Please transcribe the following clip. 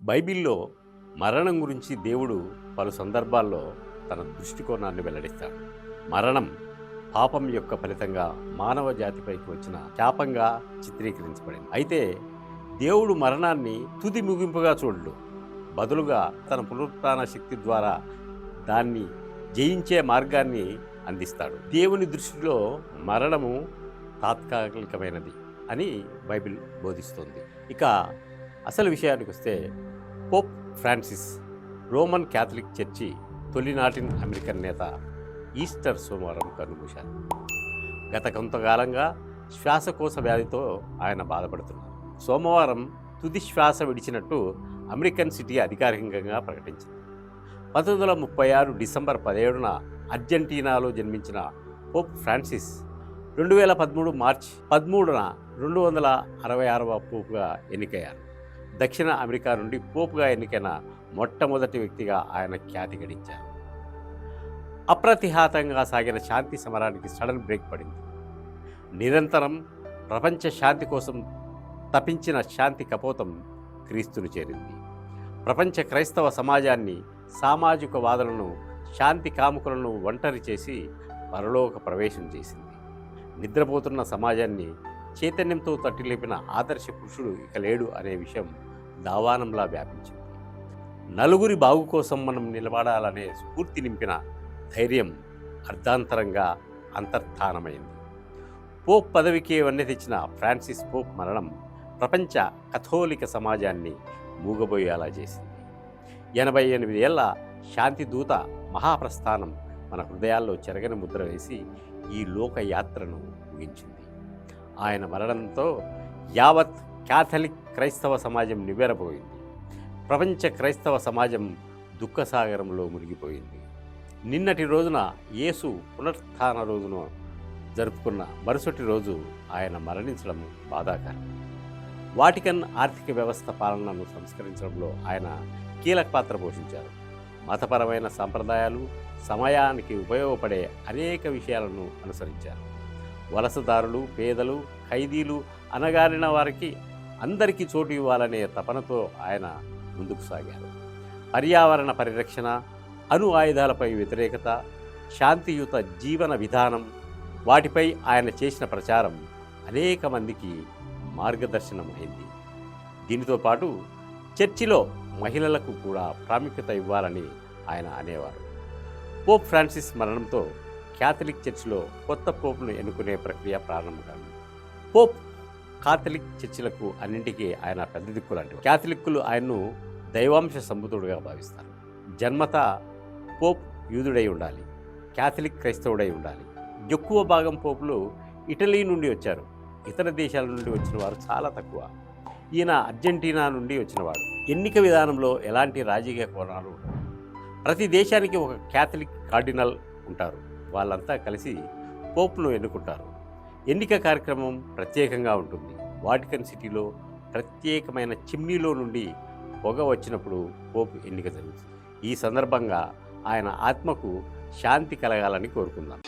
బైబిల్లో మరణం గురించి దేవుడు పలు సందర్భాల్లో తన దృష్టికోణాన్ని వెల్లడిస్తాడు. మరణం పాపం యొక్క ఫలితంగా మానవ జాతిపైకి వచ్చిన శాపంగా చిత్రీకరించబడింది. అయితే దేవుడు మరణాన్ని తుది ముగింపుగా చూడడు, బదులుగా తన పునరుత్థాన శక్తి ద్వారా దాన్ని జయించే మార్గాన్ని అందిస్తాడు. దేవుని దృష్టిలో మరణము తాత్కాలికమైనది అని బైబిల్ బోధిస్తుంది. ఇక అసలు విషయానికి వస్తే, Pope Francis Roman Catholic church తొలినాటి అమెరికన్ నేత ఈస్టర్ సోమవారం కన్నుమూశారు. గత కొంతకాలంగా శ్వాసకోశ వ్యాధితో ఆయన బాధపడుతున్నారు. సోమవారం తుది శ్వాస విడిచినట్టు అమెరికన్ సిటీ అధికారికంగా ప్రకటించింది. 1936 డిసెంబర్ 17న అర్జెంటీనాలో జన్మించిన పోప్ ఫ్రాన్సిస్ 2013 మార్చి 13న 266వ పోపుగా ఎన్నికయ్యారు. దక్షిణ అమెరికా నుండి పోపుగా ఎన్నికైన మొట్టమొదటి వ్యక్తిగా ఆయన ఖ్యాతి గడించారు. అప్రతిహాతంగా సాగిన శాంతి సమరానికి సడన్ బ్రేక్ పడింది. నిరంతరం ప్రపంచ శాంతి కోసం తపించిన శాంతి కపోతం క్రీస్తును చేరింది. ప్రపంచ క్రైస్తవ సమాజాన్ని, సామాజిక వాదులను, శాంతి కాముకులను ఒంటరి చేసి పరలోక ప్రవేశం చేసింది. నిద్రపోతున్న సమాజాన్ని చైతన్యంతో తట్టిలేపిన ఆదర్శ పురుషుడు ఇక లేడు అనే విషయం దావానంలా వ్యాపించింది. నలుగురి బాగు కోసం మనం నిలబడాలనే స్ఫూర్తి నింపిన ధైర్యం అర్ధాంతరంగా అంతర్ధానమైంది. పోప్ పదవికి వన్నె తెచ్చిన ఫ్రాన్సిస్ పోప్ మరణం ప్రపంచ కథోలిక సమాజాన్ని మూగబోయేలా చేసింది. 88 ఏళ్ల శాంతి దూత మహాప్రస్థానం మన హృదయాల్లో చెరగని ముద్ర వేసి ఈ లోకయాత్రను ముగించింది. ఆయన మరణంతో యావత్ క్యాథలిక్ క్రైస్తవ సమాజం నివ్వెరపోయింది. ప్రపంచ క్రైస్తవ సమాజం దుఃఖసాగరంలో మునిగిపోయింది. నిన్నటి రోజున యేసు పునరుత్థాన రోజును జరుపుకున్న మరుసటి రోజు ఆయన మరణించడం బాధాకరం. వాటికన్ ఆర్థిక వ్యవస్థ పాలనను సంస్కరించడంలో ఆయన కీలక పాత్ర పోషించారు. మతపరమైన సంప్రదాయాలు, సమయానికి ఉపయోగపడే అనేక విషయాలను అనుసరించారు. వలసదారులు, పేదలు, ఖైదీలు, అణగారిన వారికి అందరికీ చోటు ఇవ్వాలనే తపనతో ఆయన ముందుకు సాగారు. పర్యావరణ పరిరక్షణ, అణు ఆయుధాలపై వ్యతిరేకత, శాంతియుత జీవన విధానం, వాటిపై ఆయన చేసిన ప్రచారం అనేక మందికి మార్గదర్శనం అయింది. దీనితో పాటు చర్చిలో మహిళలకు కూడా ప్రాముఖ్యత ఇవ్వాలని ఆయన అనేవారు. పోప్ ఫ్రాన్సిస్ మరణంతో క్యాథలిక్ చర్చిలో కొత్త పోప్ను ఎన్నుకునే ప్రక్రియ ప్రారంభమైంది. పోప్ కాథలిక్ చర్చిలకు అన్నింటికీ ఆయన పెద్ద దిక్కు లాంటివి. క్యాథలిక్కులు ఆయన్ను దైవాంశ సంబుతుడుగా భావిస్తారు. జన్మత పోప్ యూదుడై ఉండాలి, క్యాథలిక్ క్రైస్తవుడై ఉండాలి. ఎక్కువ భాగం పోపులు ఇటలీ నుండి వచ్చారు. ఇతర దేశాల నుండి వచ్చిన వారు చాలా తక్కువ. ఈయన అర్జెంటీనా నుండి వచ్చినవాడు. ఎన్నిక విధానంలో ఎలాంటి రాజకీయ కోణాలు ఉండవు. ప్రతి దేశానికి ఒక క్యాథలిక్ కార్డినల్ ఉంటారు. వాళ్ళంతా కలిసి పోప్ను ఎన్నుకుంటారు. ఎన్నిక కార్యక్రమం ప్రత్యేకంగా ఉంటుంది. వాటికన్ సిటీలో ప్రత్యేకమైన చిమ్నీలో నుండి పొగ వచ్చినప్పుడు పోప్ ఎన్నిక జరుగుతుంది. ఈ సందర్భంగా ఆయన ఆత్మకు శాంతి కలగాలని కోరుకుందాం.